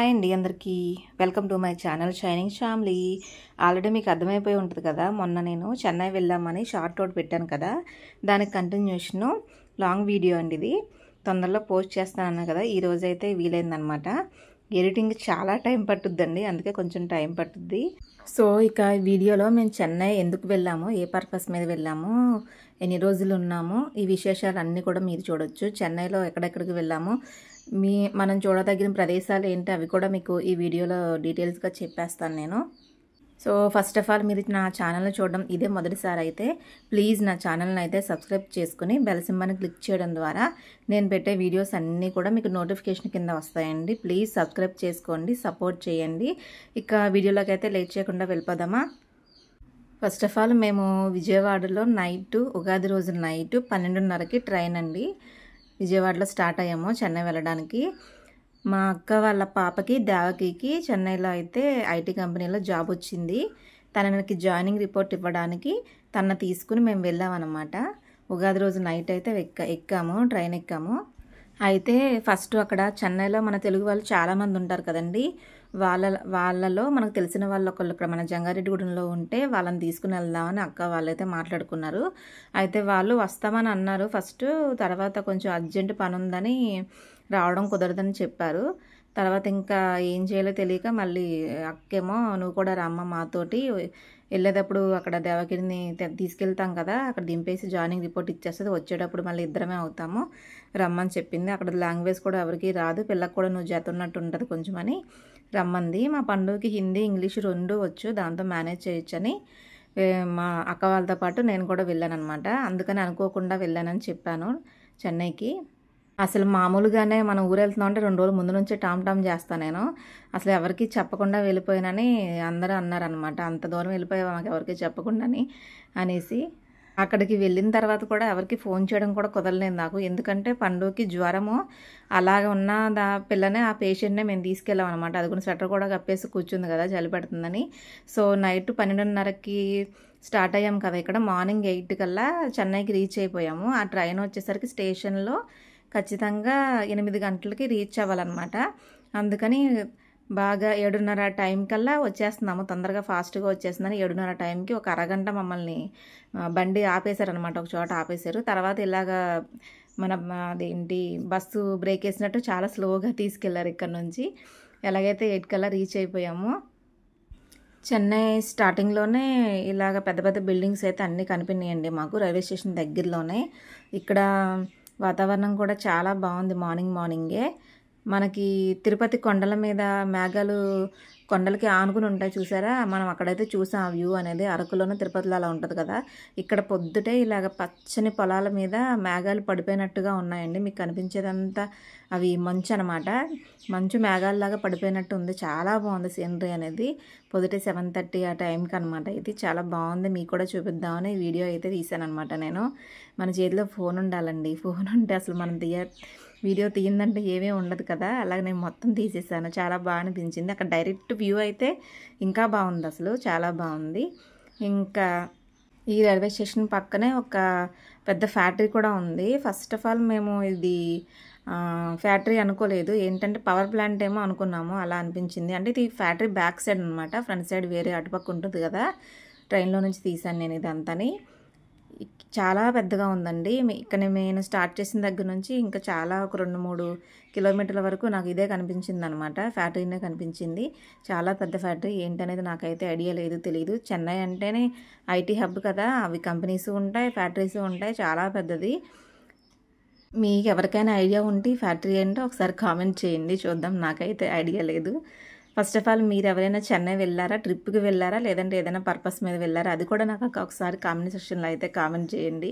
Hi అండి అందరికీ welcome to my channel shining family. Already మీకు అర్థమైపోయి ఉంటుంది కదా, మొన్న నేను చెన్నై వెళ్ళామని షార్ట్ అవుట్ పెట్టాను కదా, దానికి కంటిన్యూషను లాంగ్ వీడియో అండి. ఇది తొందరలో పోస్ట్ చేస్తానన్నా కదా, ఈ రోజైతే వీలైందనమాట. ఎడిటింగ్ చాలా టైం పట్టుద్దండి, అందుకే కొంచెం టైం పట్టుద్ది. సో ఇక వీడియోలో మేము చెన్నై ఎందుకు వెళ్ళాము, ఏ పర్పస్ మీద వెళ్ళాము, ఎన్ని రోజులు ఉన్నాము, ఈ విశేషాలు అన్నీ కూడా మీరు చూడొచ్చు. చెన్నైలో ఎక్కడెక్కడికి వెళ్ళాము, మనం చూడదగిన ప్రదేశాలు ఏంటి, అవి కూడా మీకు ఈ వీడియోలో డీటెయిల్స్గా చెప్పేస్తాను నేను. సో ఫస్ట్ ఆఫ్ ఆల్ మీరు నా ఛానల్ని చూడడం ఇదే మొదటిసారి అయితే ప్లీజ్ నా ఛానల్ని అయితే సబ్స్క్రైబ్ చేసుకుని బెల్ సింబల్ని క్లిక్ చేయడం ద్వారా నేను పెట్టే వీడియోస్ అన్నీ కూడా మీకు నోటిఫికేషన్ కింద వస్తాయండి. ప్లీజ్ సబ్స్క్రైబ్ చేసుకోండి, సపోర్ట్ చేయండి. ఇక వీడియోలోకి అయితే లేట్ చేయకుండా వెళ్ళిపోదామా. ఫస్ట్ ఆఫ్ ఆల్ మేము విజయవాడలో ఉగాది రోజు నైట్ 12:30కి ట్రైన్ అండి. విజయవాడలో స్టార్ట్ అయ్యాము చెన్నై వెళ్ళడానికి. మా అక్క వాళ్ళ పాపకి దేవకికి చెన్నైలో అయితే ఐటీ కంపెనీలో జాబ్ వచ్చింది. తనకి జాయినింగ్ రిపోర్ట్ ఇవ్వడానికి తన తీసుకుని మేము వెళ్ళామన్నమాట. ఉగాది రోజు నైట్ అయితే ట్రైన్ ఎక్కాము. అయితే ఫస్ట్ అక్కడ చెన్నైలో మన తెలుగు వాళ్ళు చాలామంది ఉంటారు కదండి. వాళ్ళలో మనకు తెలిసిన వాళ్ళు ఒకళ్ళు ఇక్కడ మన జంగారెడ్డిగూడెంలో ఉంటే వాళ్ళని తీసుకుని వెళ్దామని అక్క వాళ్ళైతే మాట్లాడుకున్నారు. అయితే వాళ్ళు వస్తామని అన్నారు ఫస్ట్, తర్వాత కొంచెం అర్జెంట్ పని ఉందని రావడం కుదరదని చెప్పారు. తర్వాత ఇంకా ఏం చేయాలో తెలియక మళ్ళీ అక్కేమో నువ్వు కూడా రమ్మ మాతోటి, వెళ్ళేటప్పుడు అక్కడ దేవగిరిని తీసుకెళ్తాం కదా, అక్కడ దింపేసి జాయినింగ్ రిపోర్ట్ ఇచ్చేస్తుంది, వచ్చేటప్పుడు మళ్ళీ ఇద్దరమే అవుతాము రమ్మని చెప్పింది. అక్కడ లాంగ్వేజ్ కూడా ఎవరికి రాదు, పిల్లకి కూడా నువ్వు జత ఉన్నట్టు ఉంటుంది కొంచెం అని రమ్మంది. మా పండుగకి హిందీ ఇంగ్లీష్ 2 వచ్చు, దాంతో మేనేజ్ చేయొచ్చని మా అక్క వాళ్ళతో పాటు నేను కూడా వెళ్ళాను అనమాట. అందుకని అనుకోకుండా వెళ్ళానని చెప్పాను చెన్నైకి. అసలు మామూలుగానే మనం ఊరు వెళ్తున్నాం అంటే 2 రోజుల ముందు నుంచే టామ్ చేస్తాను నేను. అసలు ఎవరికి చెప్పకుండా వెళ్ళిపోయానని అందరూ అన్నారనమాట. అంత దూరం వెళ్ళిపోయావా మాకు ఎవరికి చెప్పకుండాని అనేసి. అక్కడికి వెళ్ళిన తర్వాత కూడా ఎవరికి ఫోన్ చేయడం కూడా కుదరలేదు నాకు. ఎందుకంటే పండుగకి జ్వరము అలాగ ఉన్న పిల్లనే ఆ పేషెంట్నే మేము తీసుకెళ్ళాం అనమాట. అది కూడా స్వెటర్ కూడా కప్పేసి కూర్చుంది కదా చలి పెడుతుందని. సో నైట్ 12:30కి స్టార్ట్ అయ్యాం కదా, ఇక్కడ మార్నింగ్ 8 కల్లా చెన్నైకి రీచ్ అయిపోయాము. ఆ ట్రైన్ వచ్చేసరికి స్టేషన్లో ఖచ్చితంగా 8 గంటలకి రీచ్ అవ్వాలన్నమాట. అందుకని బాగా 7:30 టైం కల్లా వచ్చేస్తున్నాము, తొందరగా ఫాస్ట్గా వచ్చేస్తుందని 7:30 టైంకి ఒక అరగంట మమ్మల్ని బండి ఆపేశారనమాట, ఒక చోట ఆపేశారు. తర్వాత ఇలాగా అదేంటి బస్సు బ్రేక్ వేసినట్టు చాలా స్లోగా తీసుకెళ్లారు ఇక్కడ నుంచి. ఎలాగైతే 8 కల్లా రీచ్ అయిపోయాము. చెన్నై స్టార్టింగ్లోనే ఇలాగ పెద్ద పెద్ద బిల్డింగ్స్ అయితే అన్నీ కనిపినాయండి మాకు రైల్వే స్టేషన్ దగ్గరలోనే. ఇక్కడ వాతావరణం కూడా చాలా బాగుంది. మార్నింగే మనకి తిరుపతి కొండల మీద మేఘాలు కొండలకి ఆనుకుని ఉంటాయి చూసారా, మనం అక్కడైతే చూసాం ఆ వ్యూ అనేది. అరకులోనూ తిరుపతిలో అలా ఉంటుంది కదా, ఇక్కడ పొద్దుటే ఇలాగ పచ్చని పొలాల మీద మేఘాలు పడిపోయినట్టుగా ఉన్నాయండి. మీకు కనిపించేదంతా అవి మంచు అనమాట, మంచు మేఘాలలాగా పడిపోయినట్టు ఉంది. చాలా బాగుంది సీనరీ అనేది. పొద్దుటే 7:30 ఆ టైంకి అనమాట. ఇది చాలా బాగుంది, మీకు కూడా చూపిద్దామని వీడియో అయితే తీసాను అనమాట నేను. మన చేతిలో ఫోన్ ఉండాలండి, ఫోన్ ఉంటే అసలు మనం వీడియో తీయిందంటే ఏమీ ఉండదు కదా, అలాగే నేను మొత్తం తీసేసాను. చాలా బాగా అనిపించింది. అక్కడ డైరెక్ట్ వ్యూ అయితే ఇంకా బాగుంది, అసలు చాలా బాగుంది. ఇంకా ఈ రైల్వే స్టేషన్ పక్కనే ఒక పెద్ద ఫ్యాక్టరీ కూడా ఉంది. ఫస్ట్ ఆఫ్ ఆల్ మేము ఇది ఫ్యాక్టరీ అనుకోలేదు, ఏంటంటే పవర్ ప్లాంట్ ఏమో అనుకున్నాము, అలా అనిపించింది. అంటే ఇది ఫ్యాక్టరీ బ్యాక్ సైడ్ అనమాట, ఫ్రంట్ సైడ్ వేరే అటుపక్క ఉంటుంది కదా. ట్రైన్లో నుంచి తీసాను నేను ఇదంతని. చాలా పెద్దగా ఉందండి. ఇక్కడ నేను స్టార్ట్ చేసిన దగ్గర నుంచి ఇంకా చాలా ఒక 2-3 కిలోమీటర్ల వరకు నాకు ఇదే కనిపించింది అనమాట, ఫ్యాక్టరీనే కనిపించింది. చాలా పెద్ద ఫ్యాక్టరీ, ఏంటనేది నాకైతే ఐడియా తెలియదు. చెన్నై అంటేనే ఐటీ హబ్ కదా, అవి కంపెనీస్ ఉంటాయి, ఫ్యాక్టరీస్ ఉంటాయి, చాలా పెద్దది. మీకు ఎవరికైనా ఐడియా ఉంటే ఫ్యాక్టరీ ఏంటో ఒకసారి కామెంట్ చేయండి, చూద్దాం. నాకైతే ఐడియా లేదు. ఫస్ట్ ఆఫ్ ఆల్ మీరు ఎవరైనా చెన్నై వెళ్ళారా, ట్రిప్కి వెళ్ళారా, లేదంటే ఏదైనా పర్పస్ మీద వెళ్ళారా, అది కూడా నాకు ఒకసారి కామెంట్ సెక్షన్లో అయితే కామెంట్ చేయండి.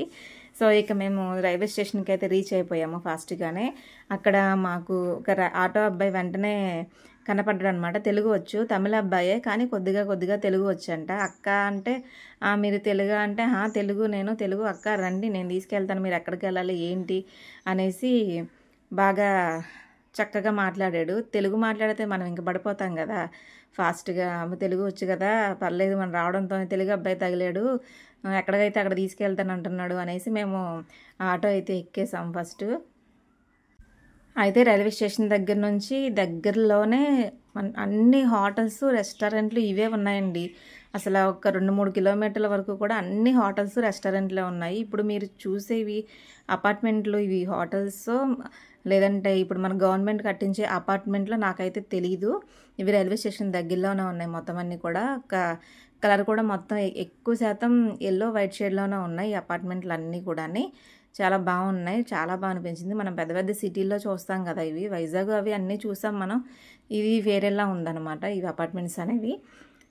సో ఇక మేము రైల్వే స్టేషన్కి అయితే రీచ్ అయిపోయాము ఫాస్ట్గానే. అక్కడ మాకు ఒక ఆటో అబ్బాయి వెంటనే కనపడ్డాడు అనమాట. తెలుగు వచ్చు, తమిళ అబ్బాయే కానీ కొద్దిగా తెలుగు వచ్చంట. అక్క అంటే మీరు తెలుగు అంటే తెలుగు, నేను తెలుగు, అక్క రండి నేను తీసుకెళ్తాను, మీరు ఎక్కడికి వెళ్ళాలి ఏంటి అనేసి బాగా చక్కగా మాట్లాడాడు. తెలుగు మాట్లాడితే మనం ఇంక పడిపోతాం కదా ఫాస్ట్గా. తెలుగు వచ్చు కదా, పర్లేదు మనం రావడంతో తెలుగు అబ్బాయి తగిలాడు, ఎక్కడికైతే అక్కడ తీసుకెళ్తాను అంటున్నాడు అనేసి మేము ఆటో అయితే ఎక్కేసాం ఫస్ట్. అయితే రైల్వే స్టేషన్ దగ్గర నుంచి దగ్గరలోనే అన్ని హోటల్స్ రెస్టారెంట్లు ఇవే ఉన్నాయండి. అసలు ఒక 2-3 కిలోమీటర్ల వరకు కూడా అన్ని హోటల్స్ రెస్టారెంట్లే ఉన్నాయి. ఇప్పుడు మీరు చూసేవి అపార్ట్మెంట్లు, ఇవి హోటల్స్ లేదంటే ఇప్పుడు మన గవర్నమెంట్ కట్టించే అపార్ట్మెంట్లో నాకైతే తెలీదు. ఇవి రైల్వే స్టేషన్ దగ్గరలోనే ఉన్నాయి మొత్తం అన్నీ కూడా. కలర్ కూడా మొత్తం ఎక్కువ శాతం ఎల్లో వైట్ షేడ్లోనే ఉన్నాయి ఈ అపార్ట్మెంట్లు అన్నీ కూడా. చాలా బాగున్నాయి, చాలా బాగా అనిపించింది. మనం పెద్ద పెద్ద సిటీల్లో చూస్తాం కదా, ఇవి వైజాగ్ అవి అన్నీ చూసాం మనం. ఇది వేరేలా ఉందన్నమాట ఇవి అపార్ట్మెంట్స్ అనేవి.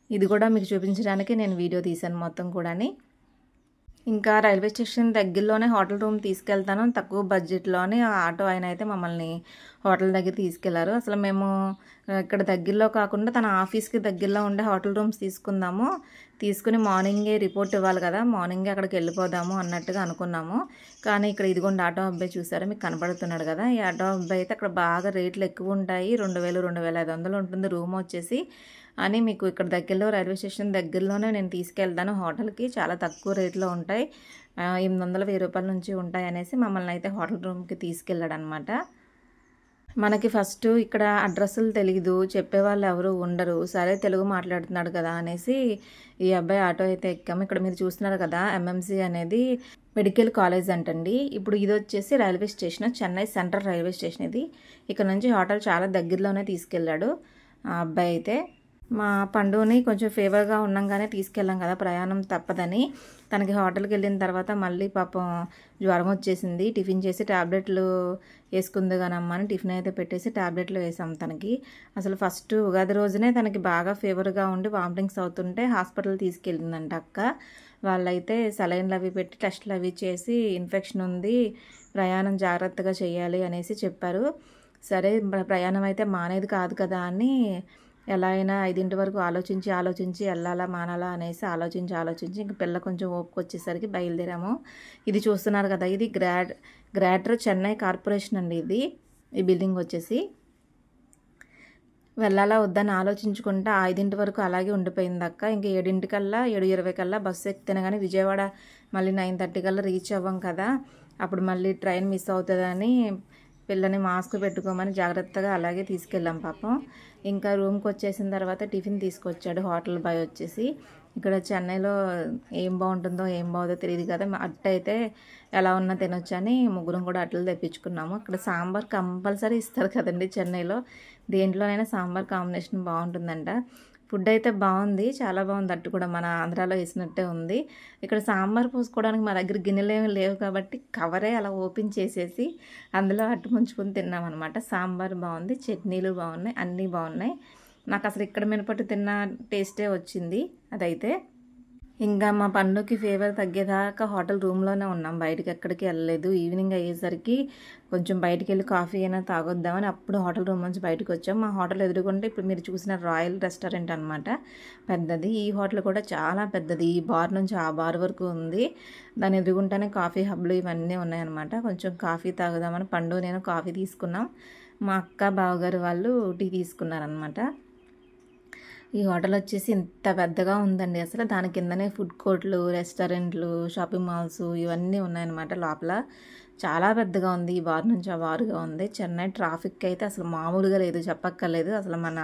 ఇది కూడా మీకు చూపించడానికి నేను వీడియో తీశాను మొత్తం కూడా. ఇంకా రైల్వే స్టేషన్ దగ్గరలోనే హోటల్ రూమ్ తీసుకెళ్తాను, తక్కువ బడ్జెట్లోనే. ఆటో ఆయన అయితే మమ్మల్ని హోటల్ దగ్గర తీసుకెళ్లారు. అసలు మేము ఇక్కడ దగ్గరలో కాకుండా తన ఆఫీస్కి దగ్గరలో ఉండే హోటల్ రూమ్స్ తీసుకుని మార్నింగే రిపోర్ట్ ఇవ్వాలి కదా, మార్నింగే అక్కడికి వెళ్ళిపోదాము అన్నట్టుగా అనుకున్నాము. కానీ ఇక్కడ ఇదిగోండి ఆటో అబ్బాయి చూసారా, మీకు కనపడుతున్నాడు కదా, ఈ ఆటో అబ్బాయి అయితే అక్కడ బాగా రేట్లు ఎక్కువ ఉంటాయి, 2000-2500 ఉంటుంది రూమ్ వచ్చేసి అని. మీకు ఇక్కడ దగ్గరలో రైల్వే స్టేషన్ దగ్గరలోనే నేను తీసుకెళ్తాను హోటల్కి, చాలా తక్కువ రేట్లో ఉంటాయి, 800-1000 రూపాయల నుంచి ఉంటాయి అనేసి మమ్మల్ని అయితే హోటల్ రూమ్కి తీసుకెళ్ళాడు అనమాట. మనకి ఫస్ట్ ఇక్కడ అడ్రస్లు తెలీదు, చెప్పేవాళ్ళు ఎవరు ఉండరు. సరే తెలుగు మాట్లాడుతున్నాడు కదా అనేసి ఈ అబ్బాయి ఆటో అయితే ఎక్కాము. ఇక్కడ మీరు చూస్తున్నారు కదా, ఎంఎంసి అనేది మెడికల్ కాలేజ్ అంటండి. ఇప్పుడు ఇది వచ్చేసి railway station, Chennai central railway station ఇది. ఇక్కడ నుంచి హోటల్ చాలా దగ్గరలోనే తీసుకెళ్ళాడు ఆ అబ్బాయి అయితే. మా పండుని కొంచెం ఫేవర్గా ఉన్నాగానే తీసుకెళ్ళాం కదా, ప్రయాణం తప్పదని. తనకి హోటల్కి వెళ్ళిన తర్వాత మళ్ళీ పాపం జ్వరం వచ్చేసింది. టిఫిన్ చేసి ట్యాబ్లెట్లు వేసుకుంది కానమ్మని టిఫిన్ అయితే పెట్టేసి ట్యాబ్లెట్లు వేసాం తనకి. అసలు ఫస్ట్ ఉగాది రోజునే తనకి బాగా ఫీవర్గా ఉండి వామిటింగ్స్ అవుతుంటే హాస్పిటల్ తీసుకెళ్ళిందంట అక్క. వాళ్ళైతే సెలైన్లు అవి పెట్టి టెస్టులు అవి చేసి ఇన్ఫెక్షన్ ఉంది, ప్రయాణం జాగ్రత్తగా చేయాలి అనేసి చెప్పారు. సరే ప్రయాణం అయితే మానేది కాదు కదా అని ఎలా అయినా 5 వరకు ఆలోచించి వెళ్ళాలా మానాలా అనేసి ఆలోచించి ఇంక పిల్ల కొంచెం ఓపిక వచ్చేసరికి బయలుదేరాము. ఇది చూస్తున్నారు కదా, ఇది గ్రేటర్ చెన్నై కార్పొరేషన్ అండి. ఈ బిల్డింగ్ వచ్చేసి వెళ్ళాలా వద్దని ఆలోచించుకుంటా 5 వరకు అలాగే ఉండిపోయింది అక్క. ఇంకా 7:20 కల్లా బస్సు ఎక్కితేనే కానీ విజయవాడ మళ్ళీ 9:30 కల్లా రీచ్ అవ్వం కదా, అప్పుడు మళ్ళీ ట్రైన్ మిస్ అవుతుందని పిల్లని మాస్క్ పెట్టుకోమని జాగ్రత్తగా అలాగే తీసుకెళ్ళాం పాపం. ఇంకా రూమ్కి వచ్చేసిన తర్వాత టిఫిన్ తీసుకొచ్చాడు హోటల్ బాయ్ వచ్చేసి. ఇక్కడ చెన్నైలో ఏం బాగుంటుందో ఏం బాగుందో తెలియదు కదా, అట్ట అయితే ఎలా ఉన్నా తినొచ్చు అని ముగ్గురం కూడా అట్లు తెప్పించుకున్నాము. ఇక్కడ సాంబార్ కంపల్సరీ ఇస్తారు కదండి చెన్నైలో, దేంట్లోనైనా సాంబార్ కాంబినేషన్ బాగుంటుందంట. ఫుడ్ అయితే బాగుంది, చాలా బాగుంది. అట్టు కూడా మన ఆంధ్రాలో వేసినట్టే ఉంది. ఇక్కడ సాంబార్ పోసుకోవడానికి మా దగ్గర గిన్నెలు ఏమి లేవు కాబట్టి కవరే అలా ఓపెన్ చేసేసి అందులో అట్టు ముంచుకొని తిన్నాం అనమాట. సాంబార్ బాగుంది, చట్నీలు బాగున్నాయి, అన్నీ బాగున్నాయి. నాకు అసలు ఇక్కడ మినపట్టు తిన్న టేస్టే వచ్చింది అదైతే. ఇంకా మా పండుకి ఫీవర్ తగ్గేదాకా హోటల్ రూమ్లోనే ఉన్నాం, బయటకి ఎక్కడికి వెళ్ళలేదు. ఈవినింగ్ అయ్యేసరికి కొంచెం బయటికి వెళ్ళి కాఫీ అయినా తాగొద్దామని అప్పుడు హోటల్ రూమ్ నుంచి బయటకు వచ్చాం. మా హోటల్ ఎదురుకుంటే ఇప్పుడు మీరు చూసిన రాయల్ రెస్టారెంట్ అనమాట, పెద్దది. ఈ హోటల్ కూడా చాలా పెద్దది, ఈ బార్ నుంచి ఆ బార్ వరకు ఉంది. దాని ఎదురుగుంటానే కాఫీ హబ్లు ఇవన్నీ ఉన్నాయన్నమాట. కొంచెం కాఫీ తాగుదామని పండు నేను కాఫీ తీసుకున్నాం, మా అక్క బావగారు వాళ్ళు టీ తీసుకున్నారనమాట. ఈ హోటల్ వచ్చేసి ఇంత పెద్దగా ఉందండి అసలు. దాని కిందనే ఫుడ్ కోర్ట్లు, రెస్టారెంట్లు, షాపింగ్ మాల్స్ ఇవన్నీ ఉన్నాయన్నమాట లోపల. చాలా పెద్దగా ఉంది, ఈ బార్ నుంచి ఆ బారుగా ఉంది. చెన్నై ట్రాఫిక్ అయితే అసలు మామూలుగా లేదు, చెప్పక్కర్లేదు. అసలు మన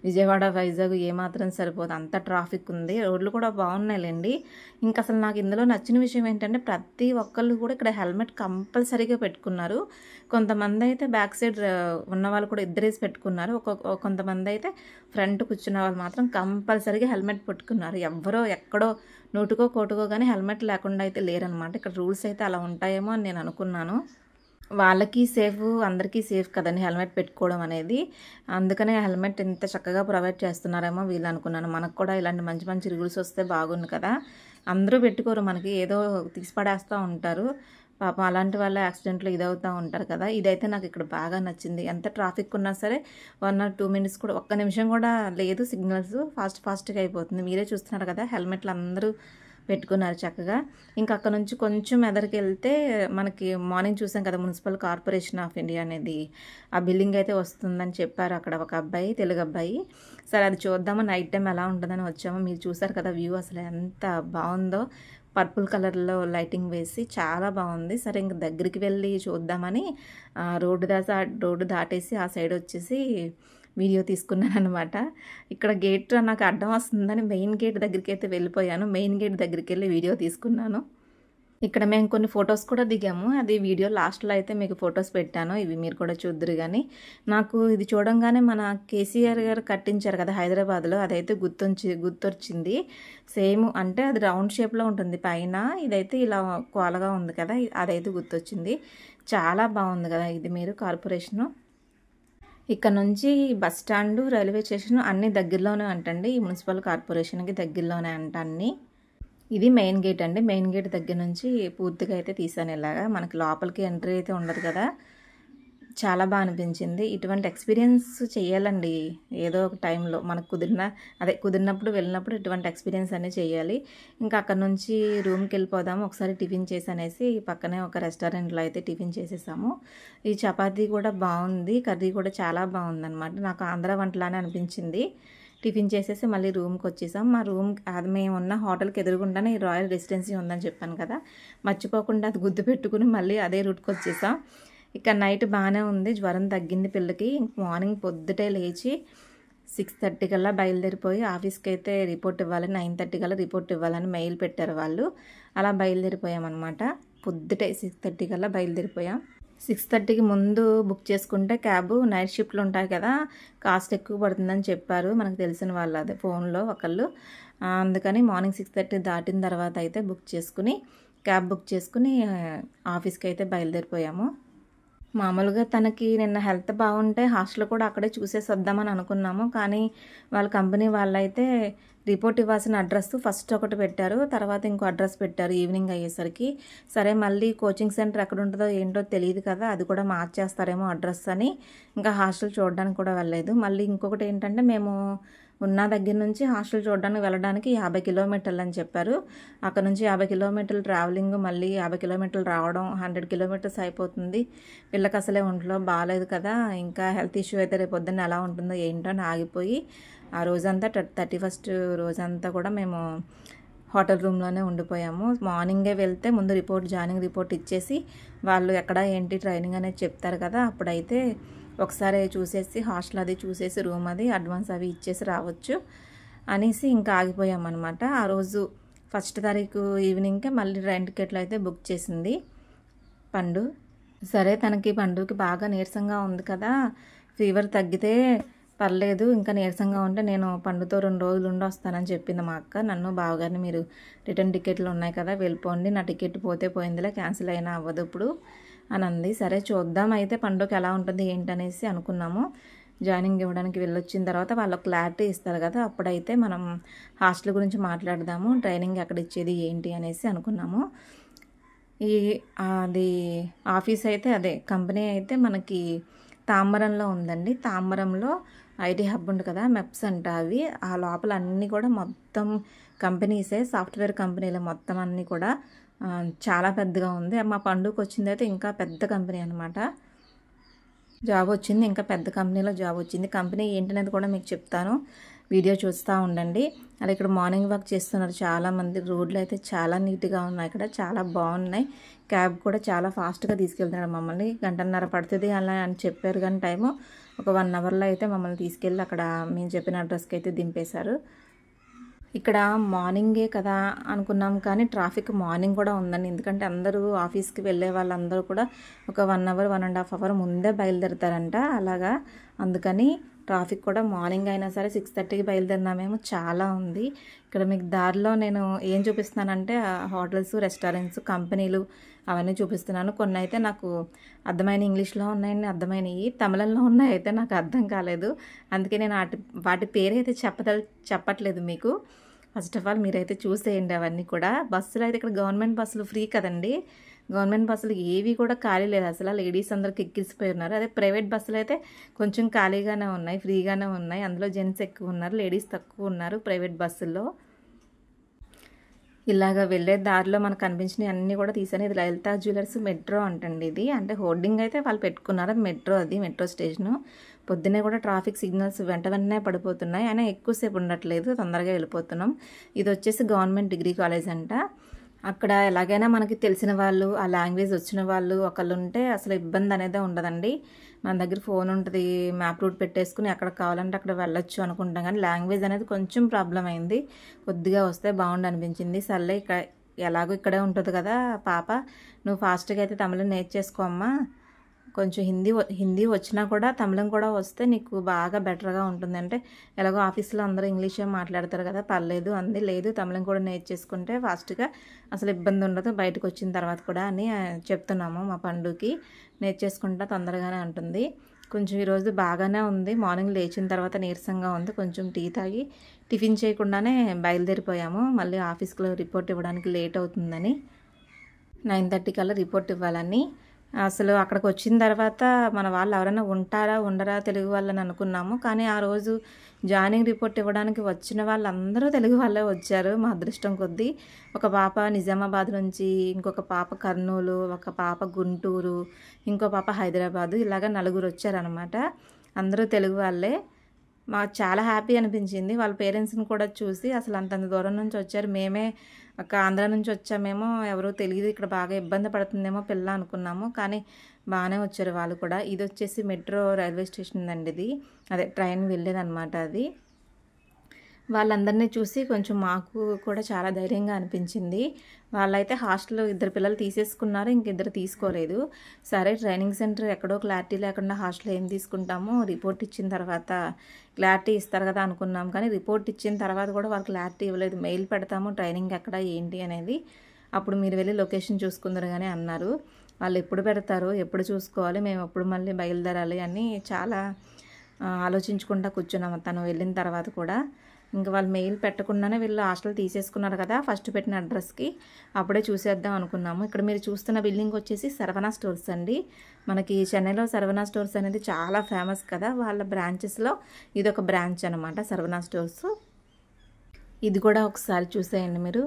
విజయవాడ వైజాగ్ ఏమాత్రం సరిపోదు, అంత ట్రాఫిక్ ఉంది. రోడ్లు కూడా బాగున్నాయిలేండి. ఇంకా అసలు నాకు ఇందులో నచ్చిన విషయం ఏంటంటే ప్రతి ఒక్కళ్ళు కూడా ఇక్కడ హెల్మెట్ కంపల్సరీగా పెట్టుకున్నారు. కొంతమంది అయితే బ్యాక్ సైడ్ ఉన్న వాళ్ళు కూడా ఇద్దరేసి పెట్టుకున్నారు. కొంతమంది అయితే ఫ్రంట్ కూర్చున్న వాళ్ళు మాత్రం కంపల్సరీగా హెల్మెట్ పెట్టుకున్నారు. ఎవ్వరో ఎక్కడో నోటుకో కోటుకో కానీ హెల్మెట్ లేకుండా అయితే లేరనమాట. ఇక్కడ రూల్స్ అయితే అలా ఉంటాయేమో అని నేను అనుకున్నాను. వాళ్ళకి సేఫ్, అందరికీ సేఫ్ కదండి హెల్మెట్ పెట్టుకోవడం అనేది. అందుకనే హెల్మెట్ ఇంత చక్కగా ప్రొవైడ్ చేస్తున్నారేమో వీళ్ళు అనుకున్నాను. మనకు కూడా ఇలాంటి మంచి మంచి రూల్స్ వస్తే బాగుంది కదా. అందరూ పెట్టుకోరు, మనకి ఏదో తీసిపడేస్తూ ఉంటారు పాపం. అలాంటి వాళ్ళ యాక్సిడెంట్లు ఇదవుతూ ఉంటారు కదా. ఇదైతే నాకు ఇక్కడ బాగా నచ్చింది. ఎంత ట్రాఫిక్ ఉన్నా సరే 1 or 2 minutes కూడా, 1 నిమిషం కూడా లేదు. సిగ్నల్స్ ఫాస్ట్గా అయిపోతుంది. మీరే చూస్తున్నారు కదా, హెల్మెట్లు అందరూ పెట్టుకున్నారు చక్కగా. ఇంకా అక్కడ నుంచి కొంచెం ఎదరికి వెళ్తే మనకి మార్నింగ్ చూసాం కదా మున్సిపల్ కార్పొరేషన్ ఆఫ్ ఇండియా అనేది, ఆ బిల్డింగ్ అయితే వస్తుందని చెప్పారు అక్కడ ఒక అబ్బాయి, తెలుగు అబ్బాయి. సరే అది చూద్దాము నైట్ టైం ఎలా ఉంటుందని వచ్చాము. మీరు చూసారు కదా వ్యూ అసలు ఎంత బాగుందో, పర్పుల్ కలర్లో లైటింగ్ వేసి చాలా బాగుంది. సరే ఇంక దగ్గరికి వెళ్ళి చూద్దామని రోడ్డు దాటేసి ఆ సైడ్ వచ్చేసి వీడియో తీసుకున్నాను అనమాట. ఇక్కడ గేట్ నాకు అడ్డం వస్తుందని మెయిన్ గేట్ దగ్గరికి అయితే వెళ్ళిపోయాను. మెయిన్ గేట్ దగ్గరికి వెళ్ళి వీడియో తీసుకున్నాను. ఇక్కడ మేము కొన్ని ఫొటోస్ కూడా దిగాము. అది వీడియో లాస్ట్లో అయితే మీకు ఫొటోస్ పెట్టాను. ఇవి మీరు కూడా చూద్దురు కానీ నాకు ఇది చూడంగానే మన కేసీఆర్ గారు కట్టించారు కదా హైదరాబాద్లో, అదైతే గుర్తొచ్చింది. సేమ్ అంటే అది రౌండ్ షేప్లో ఉంటుంది పైన, ఇదైతే ఇలా కోలగా ఉంది కదా, అదైతే గుర్తొచ్చింది. చాలా బాగుంది కదా ఇది మీరు కార్పొరేషను. ఇక్కడ నుంచి బస్ స్టాండు, రైల్వే స్టేషన్ అన్నీ దగ్గరలోనే అంటండి. ఈ మున్సిపల్ కార్పొరేషన్కి దగ్గరలోనే అంట అన్నీ. ఇది మెయిన్ గేట్ అండి. మెయిన్ గేట్ దగ్గర నుంచి పూర్తిగా అయితే తీసాను. ఇలాగా మనకి లోపలికి ఎంట్రీ అయితే ఉండదు కదా, చాలా బాగా అనిపించింది. ఇటువంటి ఎక్స్పీరియన్స్ చేయాలండి ఏదో ఒక టైంలో మనకు కుదిరినప్పుడు వెళ్ళినప్పుడు ఇటువంటి ఎక్స్పీరియన్స్ అన్నీ చేయాలి. ఇంకా అక్కడ నుంచి రూమ్కి వెళ్ళిపోదాము, ఒకసారి టిఫిన్ చేసి అనేసి పక్కనే ఒక రెస్టారెంట్లో అయితే టిఫిన్ చేసేసాము. ఈ చపాతీ కూడా బాగుంది, కర్రీ కూడా చాలా బాగుందన్నమాట. నాకు ఆంధ్ర వంటలానే అనిపించింది. టిఫిన్ చేసేసి మళ్ళీ రూమ్కి వచ్చేసాం. మా రూమ్ అది మేము ఉన్న హోటల్కి ఎదురుగుండానే ఈ రాయల్ రెసిడెన్సీ ఉందని చెప్పాను కదా, మర్చిపోకుండా అది గుర్తు పెట్టుకుని మళ్ళీ అదే రూట్కి వచ్చేసాం. ఇక నైట్ బాగానే ఉంది, జ్వరం తగ్గింది పిల్లకి. మార్నింగ్ పొద్దుటే లేచి 6:30 కల్లా బయలుదేరిపోయి ఆఫీస్కి అయితే రిపోర్ట్ ఇవ్వాలి, 9:30 కల్లా రిపోర్ట్ ఇవ్వాలని మెయిల్ పెట్టారు వాళ్ళు. అలా బయలుదేరిపోయామన్నమాట. పొద్దుటే 6:30 కల్లా బయలుదేరిపోయాం. 6:30కి ముందు బుక్ చేసుకుంటే క్యాబ్ నైట్ షిఫ్ట్లు ఉంటాయి కదా, కాస్ట్ ఎక్కువ పడుతుందని చెప్పారు మనకు తెలిసిన వాళ్ళు, అదే ఫోన్లో ఒకళ్ళు. అందుకని మార్నింగ్ 6:30 దాటిన తర్వాత అయితే క్యాబ్ బుక్ చేసుకుని ఆఫీస్కి అయితే బయలుదేరిపోయాము. మామూలుగా తనకి నిన్న హెల్త్ బాగుంటే హాస్టల్ కూడా అక్కడే చూసేసి వద్దామని అనుకున్నాము. కానీ వాళ్ళ కంపెనీ వాళ్ళైతే రిపోర్ట్ ఇవ్వాల్సిన అడ్రస్ ఫస్ట్ ఒకటి పెట్టారు, తర్వాత ఇంకో అడ్రస్ పెట్టారు ఈవినింగ్ అయ్యేసరికి. సరే మళ్ళీ కోచింగ్ సెంటర్ ఎక్కడ ఉంటుందో ఏంటో తెలియదు కదా, అది కూడా మార్చేస్తారేమో అడ్రస్ అని ఇంకా హాస్టల్ చూడడానికి కూడా వెళ్ళలేదు. మళ్ళీ ఇంకొకటి ఏంటంటే మేము ఉన్న దగ్గర నుంచి హాస్టల్ చూడడానికి వెళ్ళడానికి 50 కిలోమీటర్లు అని చెప్పారు. అక్కడ నుంచి 50 కిలోమీటర్లు ట్రావెలింగ్, మళ్ళీ 50 కిలోమీటర్లు రావడం, 100 కిలోమీటర్స్ అయిపోతుంది. పిల్లకి అసలే ఒంట్లో బాగాలేదు కదా, ఇంకా హెల్త్ ఇష్యూ అయితే రేపు పొద్దున్న ఎలా ఉంటుందో ఏంటో అని ఆగిపోయి ఆ రోజంతా 31st రోజంతా కూడా మేము హోటల్ రూమ్లోనే ఉండిపోయాము. మార్నింగే వెళ్తే ముందు జాయినింగ్ రిపోర్ట్ ఇచ్చేసి వాళ్ళు ఎక్కడ ఏంటి ట్రైనింగ్ అనేది చెప్తారు కదా, అప్పుడైతే ఒకసారి చూసేసి హాస్టల్ అది చూసేసి రూమ్ అది అడ్వాన్స్ అవి ఇచ్చేసి రావచ్చు అనేసి ఇంకా ఆగిపోయామన్నమాట. ఆ రోజు 1st తారీఖు ఈవినింగ్కే మళ్ళీ ట్రైన్ టికెట్లు అయితే బుక్ చేసింది పండు. సరే తనకి పండుకి బాగా నీరసంగా ఉంది కదా, ఫీవర్ తగ్గితే పర్లేదు, ఇంకా నీరసంగా ఉంటే నేను పండుతో 2 రోజులు ఉండి వస్తానని చెప్పింది మా అక్క. నన్ను బావగారిని మీరు రిటర్న్ టికెట్లు ఉన్నాయి కదా వెళ్ళిపోండి, నా టికెట్ పోతే పోయిందిలే, క్యాన్సిల్ అయినా అవ్వదు ఇప్పుడు అని అంది. సరే చూద్దాం అయితే పండుగకి ఎలా ఉంటుంది ఏంటనేసి అనుకున్నాము. జాయినింగ్ ఇవ్వడానికి వెళ్ళొచ్చిన తర్వాత వాళ్ళు క్లారిటీ ఇస్తారు కదా, అప్పుడైతే మనం హాస్టల్ గురించి మాట్లాడదాము, ట్రైనింగ్ ఎక్కడ ఇచ్చేది ఏంటి అనేసి అనుకున్నాము. అది ఆఫీస్ అయితే అదే కంపెనీ అయితే మనకి తాంబరంలో ఉందండి. తాంబరంలో ఐటీ హబ్ ఉంది కదా, మెప్స్ అంట అవి. ఆ లోపల అన్నీ కూడా మొత్తం కంపెనీసే, సాఫ్ట్వేర్ కంపెనీలు మొత్తం అన్నీ కూడా చాలా పెద్దగా ఉంది. మా పండుగకి వచ్చింది అయితే ఇంకా పెద్ద కంపెనీ అనమాట. జాబ్ వచ్చింది, ఇంకా పెద్ద కంపెనీలో జాబ్ వచ్చింది. కంపెనీ ఏంటనేది కూడా మీకు చెప్తాను, వీడియో చూస్తూ ఉండండి. అలా ఇక్కడ మార్నింగ్ వాక్ చేస్తున్నారు చాలామంది. రోడ్లు అయితే చాలా నీట్గా ఉన్నాయి, ఇక్కడ చాలా బాగున్నాయి. క్యాబ్ కూడా చాలా ఫాస్ట్గా తీసుకెళ్తున్నారు మమ్మల్ని. 1.5 గంట పడుతుంది అలా అని చెప్పారు, కానీ టైము ఒక 1 అవర్లో అయితే మమ్మల్ని తీసుకెళ్ళి అక్కడ మేము చెప్పిన అడ్రస్కి అయితే దింపేశారు. ఇక్కడ మార్నింగే కదా అనుకున్నాం, కానీ ట్రాఫిక్ మార్నింగ్ కూడా ఉందండి. ఎందుకంటే అందరూ ఆఫీస్కి వెళ్ళే వాళ్ళందరూ కూడా ఒక 1 అవర్ 1.5 అవర్ ముందే బయలుదేరుతారంట. అలాగా అందుకని ట్రాఫిక్ కూడా మార్నింగ్ అయినా సరే 6:30కి బయలుదేరినామేమో చాలా ఉంది. ఇక్కడ మీకు దారిలో నేను ఏం చూపిస్తున్నానంటే హోటల్స్, రెస్టారెంట్స్, కంపెనీలు అవన్నీ చూపిస్తున్నాను. కొన్ని అయితే నాకు అర్థమైన ఇంగ్లీష్లో ఉన్నాయని అర్థమైనవి, తమిళంలో ఉన్నాయి అయితే నాకు అర్థం కాలేదు. అందుకే నేను వాటి పేరు అయితే చెప్పట్లేదు మీకు. ఫస్ట్ ఆఫ్ ఆల్ మీరైతే చూసేయండి అవన్నీ కూడా. బస్సులు అయితే ఇక్కడ గవర్నమెంట్ బస్సులు ఫ్రీ కదండి, గవర్నమెంట్ బస్సులు ఏవి కూడా ఖాళీ లేదు అసలు, లేడీస్ అందరికి ఎక్కిసిపోయి ఉన్నారు. అదే ప్రైవేట్ బస్సులు అయితే కొంచెం ఖాళీగానే ఉన్నాయి, ఫ్రీగానే ఉన్నాయి. అందులో జెంట్స్ ఎక్కువ ఉన్నారు, లేడీస్ తక్కువ ఉన్నారు ప్రైవేట్ బస్సుల్లో. ఇలాగ వెళ్ళే దారిలో మనకు కనిపించినవి అన్నీ కూడా తీసాను. ఇది లలితా జ్యువెలర్స్ మెట్రో అంటండి ఇది, అంటే హోర్డింగ్ అయితే వాళ్ళు పెట్టుకున్నారు, అది మెట్రో, అది మెట్రో స్టేషను. పొద్దున్నే కూడా ట్రాఫిక్ సిగ్నల్స్ వెంటనే పడిపోతున్నాయి, అయినా ఎక్కువసేపు ఉండట్లేదు, తొందరగా వెళ్ళిపోతున్నాం. ఇది వచ్చేసి గవర్నమెంట్ డిగ్రీ కాలేజ్ అంట. అక్కడ ఎలాగైనా మనకి తెలిసిన వాళ్ళు, ఆ లాంగ్వేజ్ వచ్చిన వాళ్ళు ఒకళ్ళు ఉంటే అసలు ఇబ్బంది అనేది ఉండదండి. మన దగ్గర ఫోన్ ఉంటుంది, మ్యాప్ రూట్ పెట్టేసుకుని ఎక్కడ కావాలంటే అక్కడ వెళ్ళొచ్చు అనుకుంటాం, కానీ లాంగ్వేజ్ అనేది కొంచెం ప్రాబ్లం అయింది. కొద్దిగా వస్తే బాగుండు అనిపించింది. సర్లే ఇక్కడ ఎలాగో ఇక్కడే ఉంటుంది కదా పాప, నువ్వు ఫాస్ట్గా అయితే తమిళం నేర్చేసుకో అమ్మా, కొంచెం హిందీ వచ్చినా కూడా తమిళం కూడా వస్తే నీకు బాగా బెటర్గా ఉంటుంది. అంటే ఎలాగో ఆఫీస్లో అందరూ ఇంగ్లీషే మాట్లాడతారు కదా, పర్లేదు అంది. లేదు తమిళం కూడా నేర్చేసుకుంటే ఫాస్ట్గా అసలు ఇబ్బంది ఉండదు బయటకు వచ్చిన తర్వాత కూడా అని చెప్తున్నాము మా పండుకి. నేర్చేసుకుంటా తొందరగానే ఉంటుంది. కొంచెం ఈరోజు బాగానే ఉంది. మార్నింగ్ లేచిన తర్వాత నీరసంగా ఉంది. కొంచెం టీ తాగి టిఫిన్ చేయకుండానే బయలుదేరిపోయాము. మళ్ళీ ఆఫీస్లో రిపోర్ట్ ఇవ్వడానికి లేట్ అవుతుందని 9:30 కల్లా రిపోర్ట్ ఇవ్వాలని. అసలు అక్కడికి వచ్చిన తర్వాత మన వాళ్ళు ఎవరైనా ఉంటారా ఉండరా తెలుగు వాళ్ళని అనుకున్నాము, కానీ ఆ రోజు జాయినింగ్ రిపోర్ట్ ఇవ్వడానికి వచ్చిన వాళ్ళందరూ తెలుగు వాళ్ళే వచ్చారు మా అదృష్టం కొద్దీ. ఒక పాప నిజామాబాద్ నుంచి, ఇంకొక పాప కర్నూలు, ఒక పాప గుంటూరు, ఇంకో పాప హైదరాబాదు, ఇలాగ 4 వచ్చారనమాట. అందరూ తెలుగు వాళ్ళే. మాకు చాలా హ్యాపీ అనిపించింది. వాళ్ళ పేరెంట్స్ని కూడా చూసి అసలు అంతంత దూరం నుంచి వచ్చారు, మేమే ఒక ఆంధ్ర నుంచి వచ్చామేమో ఎవరో తెలియదు, ఇక్కడ బాగా ఇబ్బంది పడుతుందేమో పిల్ల అనుకున్నాము, కానీ బాగానే వచ్చారు వాళ్ళు కూడా. ఇది వచ్చేసి మెట్రో రైల్వే స్టేషన్ అండి, ఇది అదే ట్రైన్ వెళ్ళేదన్నమాట అది. వాళ్ళందరినీ చూసి కొంచెం మాకు కూడా చాలా ధైర్యంగా అనిపించింది. వాళ్ళైతే హాస్టల్ 2 పిల్లలు తీసేసుకున్నారు, ఇంకిద్దరు తీసుకోలేదు. సరే ట్రైనింగ్ సెంటర్ ఎక్కడో క్లారిటీ లేకుండా హాస్టల్ ఏం తీసుకుంటాము, రిపోర్ట్ ఇచ్చిన తర్వాత క్లారిటీ ఇస్తారు కదా అనుకున్నాం, కానీ రిపోర్ట్ ఇచ్చిన తర్వాత కూడా వాళ్ళు క్లారిటీ ఇవ్వలేదు. మెయిల్ పెడతాము ట్రైనింగ్ ఎక్కడ ఏంటి అనేది, అప్పుడు మీరు వెళ్ళి లొకేషన్ చూసుకుందరు కానీ అన్నారు. వాళ్ళు ఎప్పుడు పెడతారు, ఎప్పుడు చూసుకోవాలి, మేము ఎప్పుడు మళ్ళీ బయలుదేరాలి అని చాలా ఆలోచించుకుంటా కూర్చున్నాము తను వెళ్ళిన తర్వాత కూడా. ఇంకా వాళ్ళు మెయిల్ పెట్టకుండానే వీళ్ళు హాస్టల్ తీసేసుకున్నారు కదా ఫస్ట్ పెట్టిన అడ్రస్కి, అప్పుడే చూసేద్దాం అనుకున్నాము. ఇక్కడ మీరు చూస్తున్న బిల్డింగ్ వచ్చేసి సర్వనా స్టోర్స్ అండి. మనకి చెన్నైలో సర్వనా స్టోర్స్ అనేది చాలా ఫేమస్ కదా, వాళ్ళ బ్రాంచెస్లో ఇదొక బ్రాంచ్ అనమాట సర్వనా స్టోర్స్. ఇది కూడా ఒకసారి చూసేయండి మీరు.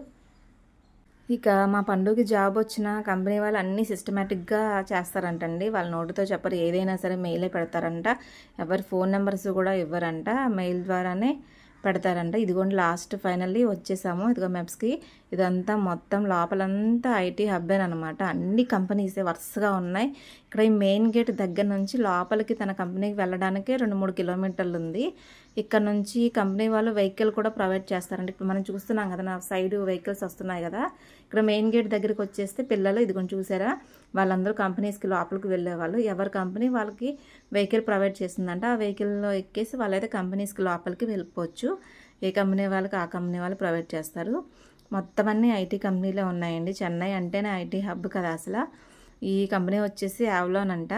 ఇక మా పండుగకి జాబ్ వచ్చిన కంపెనీ వాళ్ళు అన్నీ సిస్టమేటిక్గా చేస్తారంటండి. వాళ్ళ నోటితో చెప్పరు, ఏదైనా సరే మెయిలే పెడతారంట. ఎవరి ఫోన్ నెంబర్స్ కూడా ఇవ్వరంట, మెయిల్ ద్వారానే పెడతారంట. ఇదిగోండి లాస్ట్ ఫైనల్లీ వచ్చేసాము. ఇదిగో మెప్స్కి ఇదంతా మొత్తం లోపలంతా ఐటీ హబ్బేనమాట. అన్ని కంపెనీసే వరుసగా ఉన్నాయి. ఇక్కడ ఈ మెయిన్ గేట్ దగ్గర నుంచి లోపలికి తన కంపెనీకి వెళ్ళడానికి 2-3 కిలోమీటర్లు ఉంది. ఇక్కడ నుంచి కంపెనీ వాళ్ళు వెహికల్ కూడా ప్రొవైడ్ చేస్తారండి. ఇప్పుడు మనం చూస్తున్నాం కదా, నా సైడ్ వెహికల్స్ వస్తున్నాయి కదా, ఇక్కడ మెయిన్ గేట్ దగ్గరికి వచ్చేస్తే పిల్లలు ఇదిగోండి చూసారా, వాళ్ళందరూ కంపెనీస్కి లోపలికి వెళ్ళేవాళ్ళు. ఎవరి కంపెనీ వాళ్ళకి వెహికల్ ప్రొవైడ్ చేస్తుందంట, ఆ వెహికల్లో ఎక్కేసి వాళ్ళైతే కంపెనీస్కి లోపలికి వెళ్ళిపోవచ్చు. ఏ కంపెనీ వాళ్ళకి ఆ కంపెనీ వాళ్ళు ప్రొవైడ్ చేస్తారు. మొత్తం అన్నీ ఐటీ కంపెనీలే ఉన్నాయండి. చెన్నై అంటేనే ఐటీ హబ్ కదా అసలు. ఈ కంపెనీ వచ్చేసి యావ్లాన్ అంట.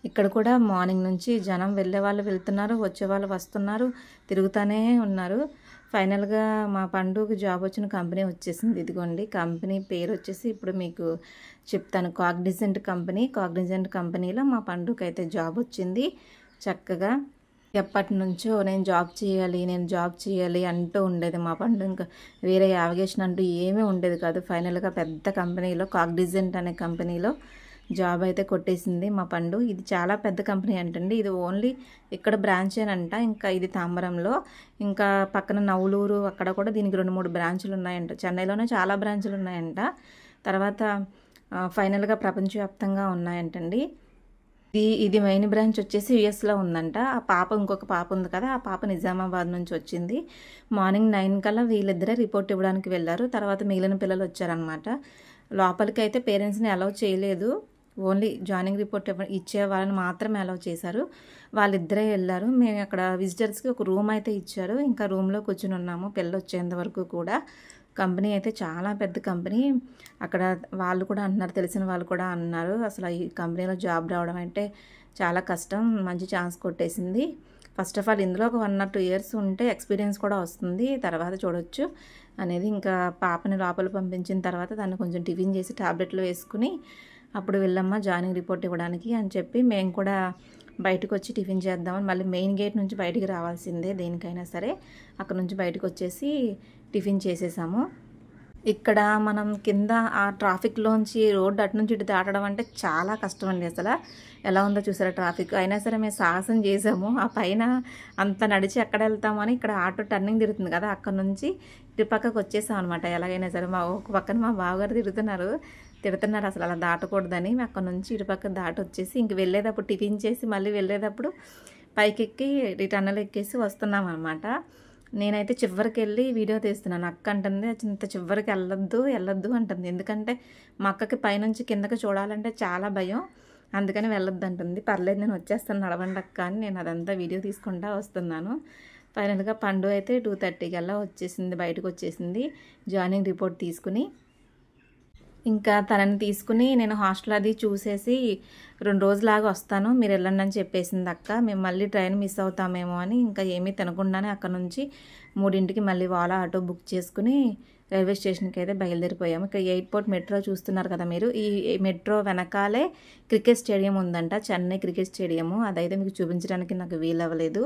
ఇక్కడ కూడా మార్నింగ్ నుంచి జనం వెళ్ళే వాళ్ళు వెళ్తున్నారు, వచ్చే వాళ్ళు వస్తున్నారు, తిరుగుతూనే ఉన్నారు. ఫైనల్గా మా పండుగకి జాబ్ వచ్చిన కంపెనీ వచ్చేసింది. ఇదిగోండి కంపెనీ పేరు వచ్చేసి ఇప్పుడు మీకు చెప్తాను, కాగ్నిజెంట్ కంపెనీ. కాగ్నిజెంట్ కంపెనీలో మా పండుగకి అయితే జాబ్ వచ్చింది. చక్కగా ఎప్పటి నుంచో నేను జాబ్ చేయాలి అంటూ ఉండేది మా పండుగ. ఇంకా వేరే యావిగేషన్ అంటూ ఏమీ ఉండేది కాదు. ఫైనల్గా పెద్ద కంపెనీలో కాగ్నిజెంట్ అనే కంపెనీలో జాబ్ అయితే కొట్టేసింది మా పండు. ఇది చాలా పెద్ద కంపెనీ అంటండి. ఇది ఓన్లీ ఇక్కడ బ్రాంచ్ ఏనంట. ఇంకా ఇది తాంబరంలో, ఇంకా పక్కన నవలూరు అక్కడ కూడా దీనికి 2-3 బ్రాంచులు ఉన్నాయంట. చెన్నైలోనే చాలా బ్రాంచులు ఉన్నాయంట. తర్వాత ఫైనల్గా ప్రపంచవ్యాప్తంగా ఉన్నాయంటండి. ఇది మెయిన్ బ్రాంచ్ వచ్చేసి యుఎస్లో ఉందంట. ఆ పాప ఇంకొక పాప ఉంది కదా, ఆ పాప నిజామాబాద్ నుంచి వచ్చింది. మార్నింగ్ 9 కల్లా వీళ్ళిద్దరే రిపోర్ట్ ఇవ్వడానికి వెళ్ళారు. తర్వాత మిగిలిన పిల్లలు వచ్చారనమాట. లోపలికి అయితే పేరెంట్స్ని అలౌ చేయలేదు, ఓన్లీ జాయినింగ్ రిపోర్ట్ ఇచ్చే వాళ్ళని మాత్రమే అలౌ చేశారు. వాళ్ళిద్దరే వెళ్ళారు. మేము అక్కడ విజిటర్స్కి ఒక రూమ్ అయితే ఇచ్చారు. ఇంకా రూమ్లో కూర్చుని ఉన్నాము పిల్లలు వచ్చేంత వరకు కూడా. కంపెనీ అయితే చాలా పెద్ద కంపెనీ. అక్కడ వాళ్ళు కూడా అంటున్నారు, తెలిసిన వాళ్ళు కూడా అన్నారు, అసలు ఈ కంపెనీలో జాబ్ రావడం అంటే చాలా కష్టం, మంచి ఛాన్స్ కొట్టేసింది. ఫస్ట్ ఆఫ్ ఆల్ ఇందులో ఒక 1 or 2 years ఉంటే ఎక్స్పీరియన్స్ కూడా వస్తుంది, తర్వాత చూడొచ్చు అనేది. ఇంకా పాపని లోపల పంపించిన తర్వాత దాన్ని కొంచెం టిఫిన్ చేసి టాబ్లెట్లు వేసుకుని అప్పుడు వెళ్ళమ్మా జాయినింగ్ రిపోర్ట్ ఇవ్వడానికి అని చెప్పి మేము కూడా బయటకు వచ్చి టిఫిన్ చేద్దామని. మళ్ళీ మెయిన్ గేట్ నుంచి బయటికి రావాల్సిందే దేనికైనా సరే. అక్కడ నుంచి బయటకు వచ్చేసి టిఫిన్ చేసేసాము. ఇక్కడ మనం కింద ఆ ట్రాఫిక్లోంచి రోడ్డు అటు నుంచి ఇటు దాటడం అంటే చాలా కష్టం అండి. అసలు ఎలా ఉందో చూసారా ట్రాఫిక్. అయినా సరే మేము సాహసం చేసాము. ఆ పైన అంత నడిచి ఎక్కడ వెళ్తామని ఇక్కడ ఆటో టర్నింగ్ తిరుగుతుంది కదా, అక్కడ నుంచి ఇటు పక్కకు వచ్చేసాం అనమాట. ఎలాగైనా సరే ఒక పక్కన మా బావగారు తిరుగుతున్నారు, తిడుతున్నారు అసలు అలా దాటకూడదని. అక్కడ నుంచి ఇటుపక్క దాటి వచ్చేసి ఇంక వెళ్ళేటప్పుడు టిఫిన్ చేసి మళ్ళీ వెళ్ళేటప్పుడు పైకెక్కి టన్నెల్ ఎక్కేసి వస్తున్నాం అనమాట. నేనైతే చివరికి వెళ్ళి వీడియో తీస్తున్నాను. అక్క అంటుంది ఇంత చివరికి వెళ్ళొద్దు అంటుంది. ఎందుకంటే మా అక్కకి పైనుంచి కిందకి చూడాలంటే చాలా భయం, అందుకని వెళ్ళొద్దు అంటుంది. పర్లేదు నేను వచ్చేస్తాను నడవండి అక్క అని నేను అదంతా వీడియో తీసుకుంటా వస్తున్నాను. ఫైనల్గా పండు అయితే 2:30 కల్లా వచ్చేసింది, బయటకు వచ్చేసింది జాయినింగ్ రిపోర్ట్ తీసుకుని. ఇంకా తనని తీసుకుని నేను హాస్టల్ అది చూసేసి 2 రోజులాగా వస్తాను, మీరు వెళ్ళండి అని చెప్పేసింది అక్క. మేము మళ్ళీ ట్రైన్ మిస్ అవుతామేమో అని ఇంకా ఏమీ తినకుండానే అక్కడ నుంచి 3ంటికి మళ్ళీ వాలా ఆటో బుక్ చేసుకుని రైల్వే స్టేషన్కి అయితే బయలుదేరిపోయాము. ఇక్కడ ఎయిర్పోర్ట్ మెట్రో చూస్తున్నారు కదా మీరు. ఈ మెట్రో వెనకాలే క్రికెట్ స్టేడియం ఉందంట, చెన్నై క్రికెట్ స్టేడియము. అదైతే మీకు చూపించడానికి నాకు వీలవ్వలేదు.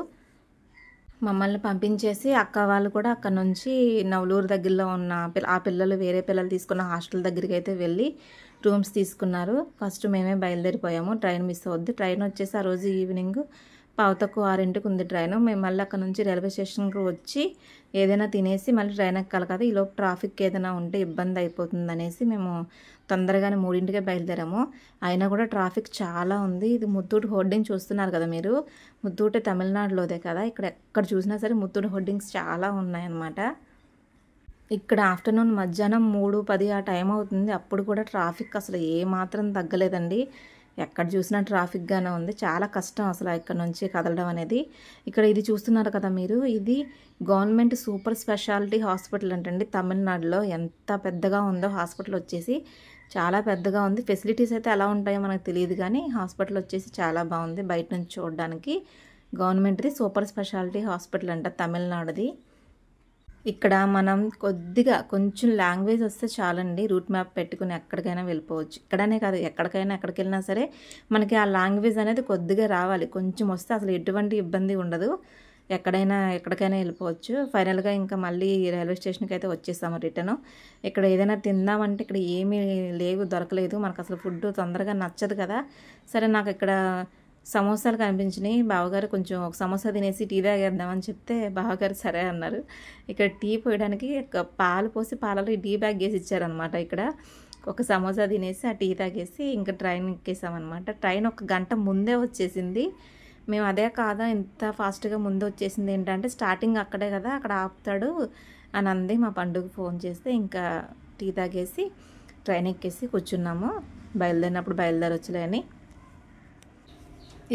మమ్మల్ని పంపించేసి అక్క వాళ్ళు కూడా అక్కడ నుంచి నవలూరు దగ్గరలో ఉన్న ఆ పిల్లలు వేరే పిల్లలు తీసుకున్న హాస్టల్ దగ్గరికి అయితే వెళ్ళి రూమ్స్ తీసుకున్నారు. ఫస్ట్ మేమే బయలుదేరిపోయాము, ట్రైన్ మిస్ అవుద్ది. ట్రైన్ వచ్చేసి ఆ రోజు ఈవినింగ్ 5:06కి ఉంది ట్రైన్. మేము మళ్ళీ అక్కడ నుంచి రైల్వే స్టేషన్కి వచ్చి ఏదైనా తినేసి మళ్ళీ ట్రైన్ ఎక్కాలి కదా, ఈలోపు ట్రాఫిక్ ఏదైనా ఉంటే ఇబ్బంది అయిపోతుంది అనేసి మేము తొందరగానే 3ంటికే బయలుదేరాము. అయినా కూడా ట్రాఫిక్ చాలా ఉంది. ఇది ముత్తూట్ హోర్డింగ్ చూస్తున్నారు కదా మీరు. ముత్తూట్ తమిళనాడులోదే కదా, ఇక్కడ ఎక్కడ చూసినా సరే ముత్తూట్ హోర్డింగ్స్ చాలా ఉన్నాయన్నమాట. ఇక్కడ ఆఫ్టర్నూన్ మధ్యాహ్నం 3:10 ఆ టైం అవుతుంది, అప్పుడు కూడా ట్రాఫిక్ అసలు ఏమాత్రం తగ్గలేదండి. ఎక్కడ చూసినా ట్రాఫిక్గానే ఉంది. చాలా కష్టం అసలు ఇక్కడ నుంచి కదలడం అనేది. ఇక్కడ ఇది చూస్తున్నారు కదా మీరు, ఇది గవర్నమెంట్ సూపర్ స్పెషాలిటీ హాస్పిటల్ అంటండి తమిళనాడులో. ఎంత పెద్దగా ఉందో హాస్పిటల్ వచ్చేసి, చాలా పెద్దగా ఉంది. ఫెసిలిటీస్ అయితే ఎలా ఉంటాయో మనకు తెలియదు కానీ హాస్పిటల్ వచ్చేసి చాలా బాగుంది బయట నుంచి చూడడానికి. గవర్నమెంట్ది సూపర్ స్పెషాలిటీ హాస్పిటల్ అంట తమిళనాడుది. ఇక్కడ మనం కొంచెం లాంగ్వేజ్ వస్తే చాలండి, రూట్ మ్యాప్ పెట్టుకుని ఎక్కడికైనా వెళ్ళిపోవచ్చు. ఇక్కడనే కాదు ఎక్కడికి వెళ్ళినా సరే మనకి ఆ లాంగ్వేజ్ అనేది కొద్దిగా రావాలి. కొంచెం వస్తే అసలు ఎటువంటి ఇబ్బంది ఉండదు, ఎక్కడికైనా వెళ్ళిపోవచ్చు. ఫైనల్గా ఇంకా మళ్ళీ రైల్వే స్టేషన్కి అయితే వచ్చేసాము రిటర్న్. ఇక్కడ ఏదైనా తిందామంటే ఇక్కడ ఏమీ దొరకలేదు మనకు. అసలు ఫుడ్ తొందరగా నచ్చదు కదా. సరే నాకు ఇక్కడ సమోసాలు కనిపించినాయి. బావగారు కొంచెం ఒక సమోసా తినేసి టీ తాగేద్దామని చెప్తే బావగారు సరే అన్నారు. ఇక్కడ టీ పోయడానికి పాలు పోసి పాలలో టీ బ్యాగ్ వేసి ఇచ్చారనమాట. ఇక్కడ ఒక సమోసా తినేసి ఆ టీ తాగేసి ఇంకా ట్రైన్ ఎక్కేసామన్నమాట. ట్రైన్ 1 గంట ముందే వచ్చేసింది. మేము అదే కాదా ఇంత ఫాస్ట్గా ముందు వచ్చేసింది ఏంటంటే స్టార్టింగ్ అక్కడే కదా, అక్కడ ఆపుతాడు అని అంది మా పండుగ ఫోన్ చేస్తే. ఇంకా టీ తాగేసి ట్రైన్ ఎక్కేసి కూర్చున్నాము. బయలుదేరినప్పుడు బయలుదేరొచ్చులే అని.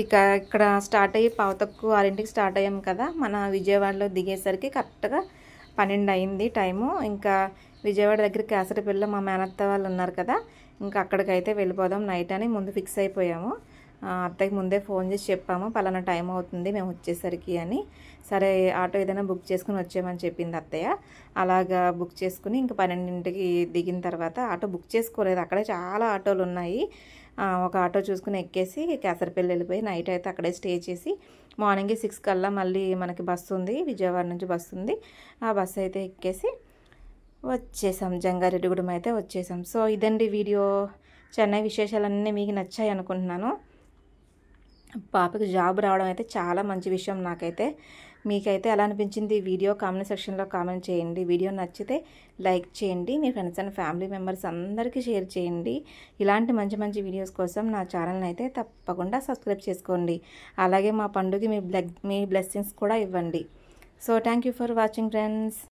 ఇక ఇక్కడ స్టార్ట్ అయ్యి 5:06కి స్టార్ట్ అయ్యాము కదా. మన విజయవాడలో దిగేసరికి కరెక్ట్గా 12 అయింది టైము. ఇంకా విజయవాడ దగ్గర కేసరిపల్లిలో మా మేనత్త వాళ్ళు ఉన్నారు కదా, ఇంకా అక్కడికైతే వెళ్ళిపోదాం నైట్ అని ముందు ఫిక్స్ అయిపోయాము. అత్తయ్యకి ముందే ఫోన్ చేసి చెప్పాము, పలానా టైం అవుతుంది మేము వచ్చేసరికి అని. సరే ఆటో ఏదైనా బుక్ చేసుకుని వచ్చేయమని చెప్పింది అత్తయ్య. అలాగా బుక్ చేసుకుని ఇంకా 12ంటికి దిగిన తర్వాత ఆటో బుక్ చేసుకోలేదు, అక్కడే చాలా ఆటోలు ఉన్నాయి. ఒక ఆటో చూసుకుని ఎక్కేసి కేసరిపల్లి వెళ్ళిపోయి నైట్ అయితే అక్కడే స్టే చేసి మార్నింగ్ 6 కల్లా మళ్ళీ మనకి బస్సు ఉంది, విజయవాడ నుంచి బస్సు ఉంది. ఆ బస్సు అయితే ఎక్కేసి వచ్చేసాం, జంగారెడ్డిగూడెం అయితే వచ్చేసాం. సో ఇదండి వీడియో. చెన్నై విశేషాలన్నీ మీకు నచ్చాయి అనుకుంటున్నాను. పాపకి జాబ్ రావడం అయితే చాలా మంచి విషయం నాకైతే. మీకైతే ఎలా అనిపించింది ఈ వీడియో కామెంట్ సెక్షన్లో కామెంట్ చేయండి. వీడియో నచ్చితే లైక్ చేయండి, మీ ఫ్రెండ్స్ అండ్ ఫ్యామిలీ మెంబర్స్ అందరికీ షేర్ చేయండి. ఇలాంటి మంచి మంచి వీడియోస్ కోసం నా ఛానల్ని అయితే తప్పకుండా సబ్స్క్రైబ్ చేసుకోండి. అలాగే మా పండుగకి మీ బ్లెస్సింగ్స్ కూడా ఇవ్వండి. So thank you for watching friends.